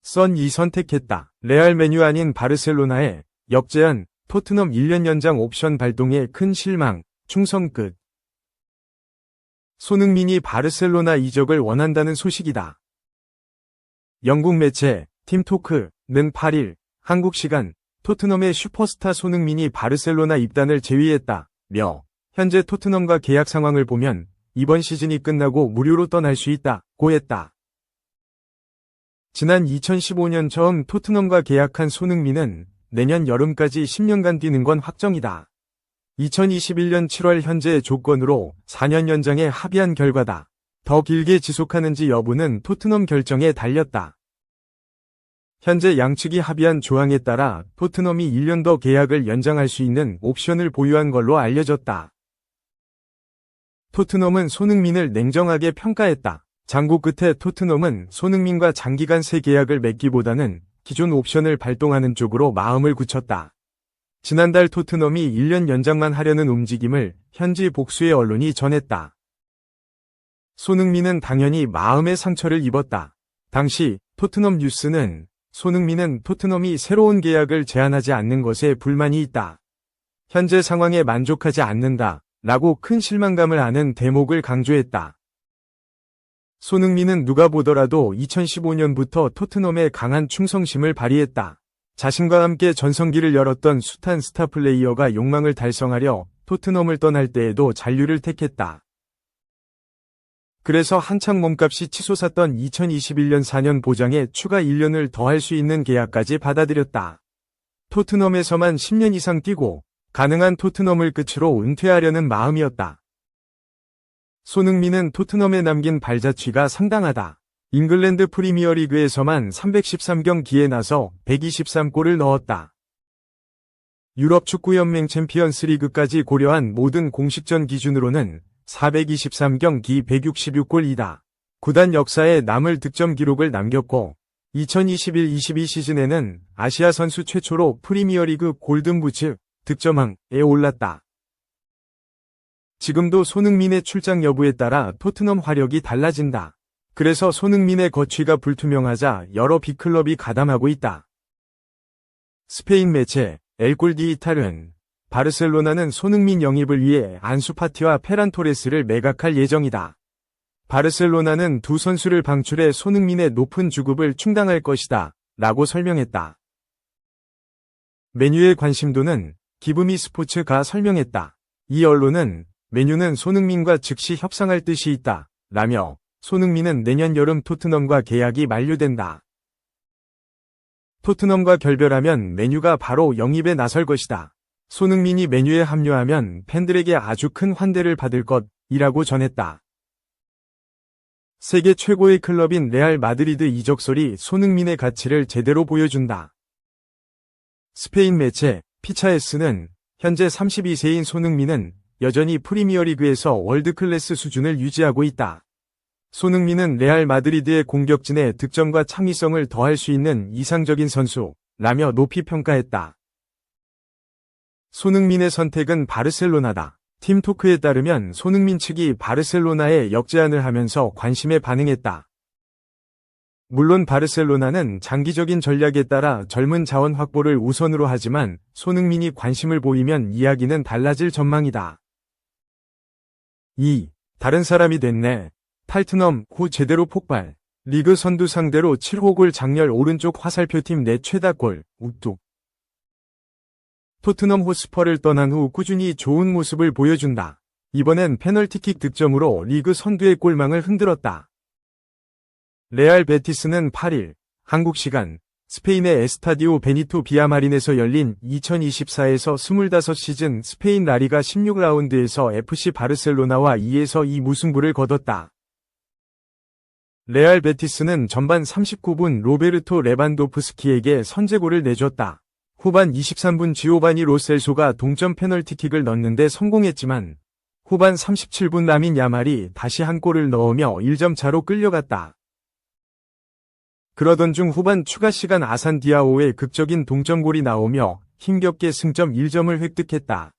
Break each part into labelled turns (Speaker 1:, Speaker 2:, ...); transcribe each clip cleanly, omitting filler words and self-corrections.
Speaker 1: 선이 선택했다. 레알 맨유 아닌 바르셀로나에 역제한 토트넘 1년 연장 옵션 발동에 큰 실망, 충성 끝. 손흥민이 바르셀로나 이적을 원한다는 소식이다. 영국 매체 팀토크는 8일 한국 시간 토트넘의 슈퍼스타 손흥민이 바르셀로나 입단을 제의했다며 현재 토트넘과 계약 상황을 보면 이번 시즌이 끝나고 무료로 떠날 수 있다고 했다. 지난 2015년 처음 토트넘과 계약한 손흥민은 내년 여름까지 10년간 뛰는 건 확정이다. 2021년 7월 현재의 조건으로 4년 연장에 합의한 결과다. 더 길게 지속하는지 여부는 토트넘 결정에 달렸다. 현재 양측이 합의한 조항에 따라 토트넘이 1년 더 계약을 연장할 수 있는 옵션을 보유한 걸로 알려졌다. 토트넘은 손흥민을 냉정하게 평가했다. 장고 끝에 토트넘은 손흥민과 장기간 새 계약을 맺기보다는 기존 옵션을 발동하는 쪽으로 마음을 굳혔다. 지난달 토트넘이 1년 연장만 하려는 움직임을 현지 복수의 언론이 전했다. 손흥민은 당연히 마음의 상처를 입었다. 당시 토트넘 뉴스는 손흥민은 토트넘이 새로운 계약을 제안하지 않는 것에 불만이 있다. 현재 상황에 만족하지 않는다. 라고 큰 실망감을 아는 대목을 강조했다. 손흥민은 누가 보더라도 2015년부터 토트넘에 강한 충성심을 발휘했다. 자신과 함께 전성기를 열었던 숱한 스타 플레이어가 욕망을 달성하려 토트넘을 떠날 때에도 잔류를 택했다. 그래서 한창 몸값이 치솟았던 2021년 4년 보장에 추가 1년을 더할 수 있는 계약까지 받아들였다. 토트넘에서만 10년 이상 뛰고 가능한 토트넘을 끝으로 은퇴하려는 마음이었다. 손흥민은 토트넘에 남긴 발자취가 상당하다. 잉글랜드 프리미어리그에서만 313경기에 나서 123골을 넣었다. 유럽 축구연맹 챔피언스리그까지 고려한 모든 공식전 기준으로는 423경기 166골이다. 구단 역사에 남을 득점 기록을 남겼고 2021-22 시즌에는 아시아 선수 최초로 프리미어리그 골든부츠 득점왕에 올랐다. 지금도 손흥민의 출장 여부에 따라 토트넘 화력이 달라진다. 그래서 손흥민의 거취가 불투명하자 여러 빅클럽이 가담하고 있다. 스페인 매체 엘골 디지털은 바르셀로나는 손흥민 영입을 위해 안수 파티와 페란 토레스를 매각할 예정이다. 바르셀로나는 두 선수를 방출해 손흥민의 높은 주급을 충당할 것이다. 라고 설명했다. 맨유의 관심도는 기브미 스포츠가 설명했다. 이 언론은 맨유는 손흥민과 즉시 협상할 뜻이 있다. 라며 손흥민은 내년 여름 토트넘과 계약이 만료된다. 토트넘과 결별하면 맨유가 바로 영입에 나설 것이다. 손흥민이 맨유에 합류하면 팬들에게 아주 큰 환대를 받을 것이라고 전했다. 세계 최고의 클럽인 레알 마드리드 이적설이 손흥민의 가치를 제대로 보여준다. 스페인 매체 피차에스는 현재 32세인 손흥민은 여전히 프리미어리그에서 월드클래스 수준을 유지하고 있다. 손흥민은 레알 마드리드의 공격진에 득점과 창의성을 더할 수 있는 이상적인 선수라며 높이 평가했다. 손흥민의 선택은 바르셀로나다. 팀토크에 따르면 손흥민 측이 바르셀로나에 역제안을 하면서 관심에 반응했다. 물론 바르셀로나는 장기적인 전략에 따라 젊은 자원 확보를 우선으로 하지만 손흥민이 관심을 보이면 이야기는 달라질 전망이다. 2. 다른 사람이 됐네. 탈트넘 후 제대로 폭발. 리그 선두 상대로 7호 장렬 오른쪽 화살표팀 내 최다골. 우뚝. 토트넘 호스퍼를 떠난 후 꾸준히 좋은 모습을 보여준다. 이번엔 페널티킥 득점으로 리그 선두의 골망을 흔들었다. 레알 베티스는 8일 한국 시간 스페인의 에스타디오 베니토 비아마린에서 열린 2024에서 25시즌 스페인 라리가 16라운드에서 FC 바르셀로나와 2-2 무승부를 거뒀다. 레알 베티스는 전반 39분 로베르토 레반도프스키에게 선제골을 내줬다. 후반 23분 지오바니 로셀소가 동점 페널티킥을 넣는데 성공했지만 후반 37분 라민 야말이 다시 한 골을 넣으며 1점 차로 끌려갔다. 그러던 중 후반 추가 시간 아산 디아오의 극적인 동점골이 나오며 힘겹게 승점 1점을 획득했다.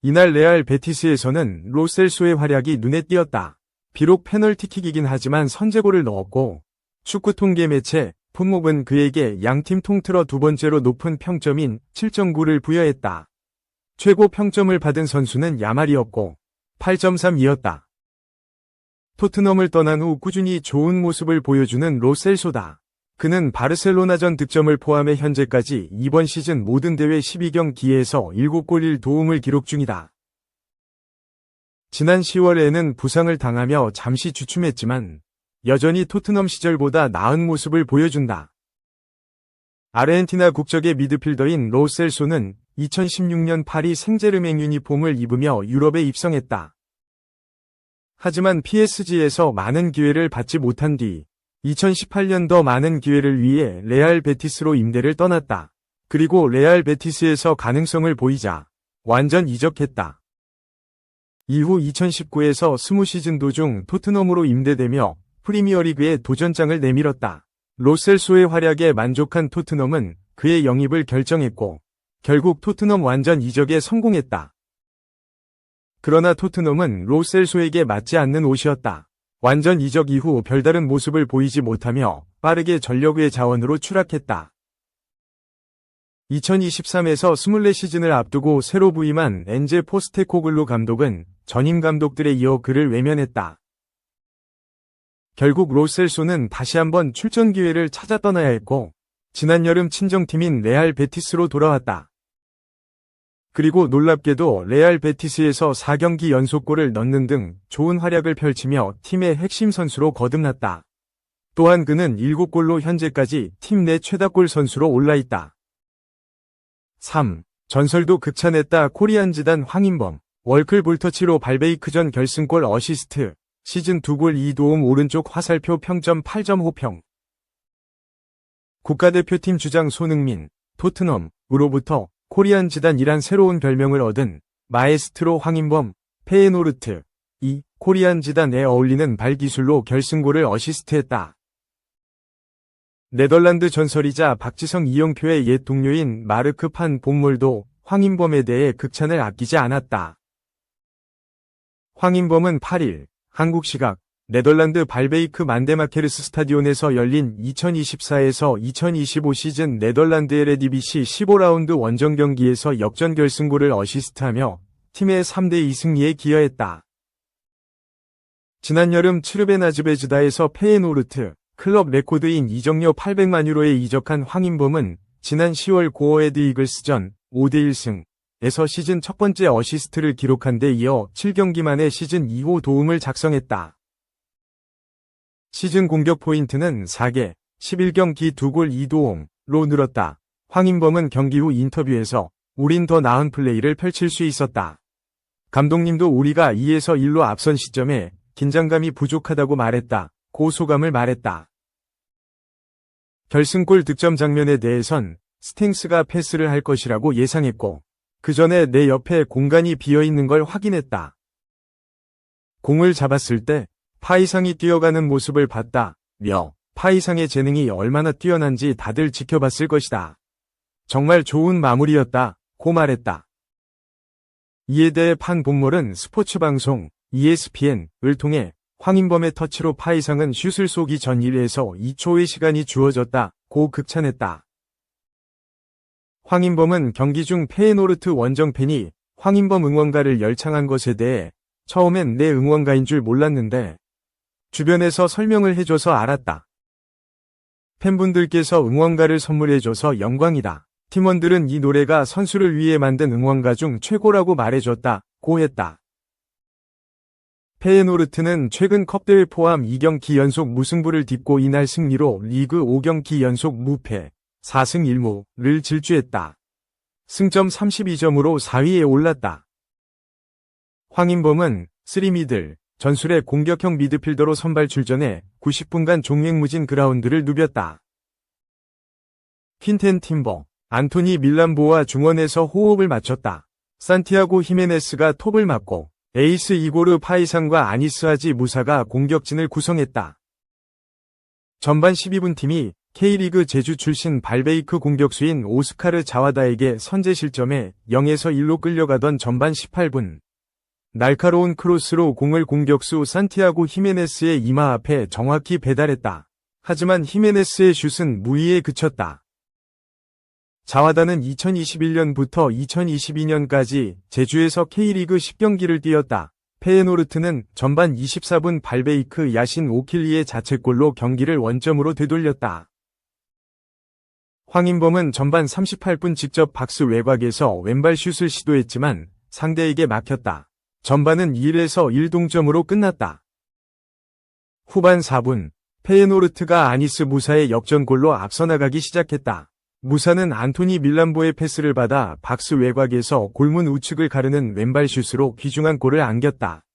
Speaker 1: 이날 레알 베티스에서는 로셀소의 활약이 눈에 띄었다. 비록 페널티킥이긴 하지만 선제골을 넣었고 축구 통계 매체 풋몹은 그에게 양팀 통틀어 두 번째로 높은 평점인 7.9를 부여했다. 최고 평점을 받은 선수는 야말이었고 8.3이었다. 토트넘을 떠난 후 꾸준히 좋은 모습을 보여주는 로셀소다. 그는 바르셀로나전 득점을 포함해 현재까지 이번 시즌 모든 대회 12경기에서 7골 1도움을 기록 중이다. 지난 10월에는 부상을 당하며 잠시 주춤했지만 여전히 토트넘 시절보다 나은 모습을 보여준다. 아르헨티나 국적의 미드필더인 로셀소는 2016년 파리 생제르맹 유니폼을 입으며 유럽에 입성했다. 하지만 PSG에서 많은 기회를 받지 못한 뒤 2018년 더 많은 기회를 위해 레알 베티스로 임대를 떠났다. 그리고 레알 베티스에서 가능성을 보이자 완전 이적했다. 이후 2019에서 20시즌 도중 토트넘으로 임대되며 프리미어리그에 도전장을 내밀었다. 로셀소의 활약에 만족한 토트넘은 그의 영입을 결정했고 결국 토트넘 완전 이적에 성공했다. 그러나 토트넘은 로셀소에게 맞지 않는 옷이었다. 완전 이적 이후 별다른 모습을 보이지 못하며 빠르게 전력의 자원으로 추락했다. 2023에서 24시즌을 앞두고 새로 부임한 엔제 포스테코글루 감독은 전임 감독들에 이어 그를 외면했다. 결국 로셀소는 다시 한번 출전 기회를 찾아 떠나야 했고 지난 여름 친정팀인 레알 베티스로 돌아왔다. 그리고 놀랍게도 레알 베티스에서 4경기 연속골을 넣는 등 좋은 활약을 펼치며 팀의 핵심 선수로 거듭났다. 또한 그는 7골로 현재까지 팀 내 최다골 선수로 올라있다. 3. 전설도 극찬했다. 코리안 지단 황인범 월클 볼터치로 발베이크전 결승골 어시스트 시즌 2골 2도움 오른쪽 화살표 평점 8.5평 국가대표팀 주장 손흥민 토트넘으로부터 코리안 지단이란 새로운 별명을 얻은 마에스트로 황인범 페예노르트 이 코리안 지단에 어울리는 발기술로 결승골을 어시스트했다. 네덜란드 전설이자 박지성 이영표의 옛 동료인 마르크 판 본몰도 황인범에 대해 극찬을 아끼지 않았다. 황인범은 8일 한국 시각 네덜란드 발베이크 만데마케르스 스타디온에서 열린 2024에서 2025 시즌 네덜란드 에레디비시 15라운드 원정 경기에서 역전 결승골을 어시스트하며 팀의 3대2 승리에 기여했다. 지난 여름 츠르베나즈베즈다에서 페예노르트 클럽 레코드인 이적료 800만 유로에 이적한 황인범은 지난 10월 고어헤드 이글스전 5대1승에서 시즌 첫 번째 어시스트를 기록한 데 이어 7경기 만에 시즌 2호 도움을 작성했다. 시즌 공격 포인트는 4개, 11경기 2골 2도움로 늘었다. 황인범은 경기 후 인터뷰에서 우린 더 나은 플레이를 펼칠 수 있었다. 감독님도 우리가 2에서 1로 앞선 시점에 긴장감이 부족하다고 말했다. 고 소감을 말했다. 결승골 득점 장면에 대해선 스탱스가 패스를 할 것이라고 예상했고 그 전에 내 옆에 공간이 비어있는 걸 확인했다. 공을 잡았을 때 파이상이 뛰어가는 모습을 봤다며 파이상의 재능이 얼마나 뛰어난지 다들 지켜봤을 것이다. 정말 좋은 마무리였다. 고 말했다. 이에 대해 판 본몰은 스포츠 방송 ESPN을 통해 황인범의 터치로 파이상은 슛을 쏘기 전 1에서 2초의 시간이 주어졌다. 고 극찬했다. 황인범은 경기 중 페예노르트 원정팬이 황인범 응원가를 열창한 것에 대해 처음엔 내 응원가인 줄 몰랐는데 주변에서 설명을 해줘서 알았다. 팬분들께서 응원가를 선물해줘서 영광이다. 팀원들은 이 노래가 선수를 위해 만든 응원가 중 최고라고 말해줬다. 고 했다. 페예노르트는 최근 컵대회 포함 2경기 연속 무승부를 딛고 이날 승리로 리그 5경기 연속 무패 4승 1무를 질주했다. 승점 32점으로 4위에 올랐다. 황인범은 3미들 전술의 공격형 미드필더로 선발 출전해 90분간 종횡무진 그라운드를 누볐다. 퀸텐 팀버, 안토니 밀란보와 중원에서 호흡을 맞췄다. 산티아고 히메네스가 톱을 맡고 에이스 이고르 파이상과 아니스하지 무사가 공격진을 구성했다. 전반 12분 팀이 K리그 제주 출신 발베이크 공격수인 오스카르 자와다에게 선제 실점해 0에서 1로 끌려가던 전반 18분. 날카로운 크로스로 공을 공격수 산티아고 히메네스의 이마 앞에 정확히 배달했다. 하지만 히메네스의 슛은 무의에 그쳤다. 자와다는 2021년부터 2022년까지 제주에서 K리그 10경기를 뛰었다. 페예노르트는 전반 24분 발베이크 야신 오킬리의 자책골로 경기를 원점으로 되돌렸다. 황인범은 전반 38분 직접 박스 외곽에서 왼발 슛을 시도했지만 상대에게 막혔다. 전반은 1에서 1 동점으로 끝났다. 후반 4분, 페예노르트가 아니스 무사의 역전골로 앞서 나가기 시작했다. 무사는 안토니 밀란보의 패스를 받아 박스 외곽에서 골문 우측을 가르는 왼발 슛으로 귀중한 골을 안겼다.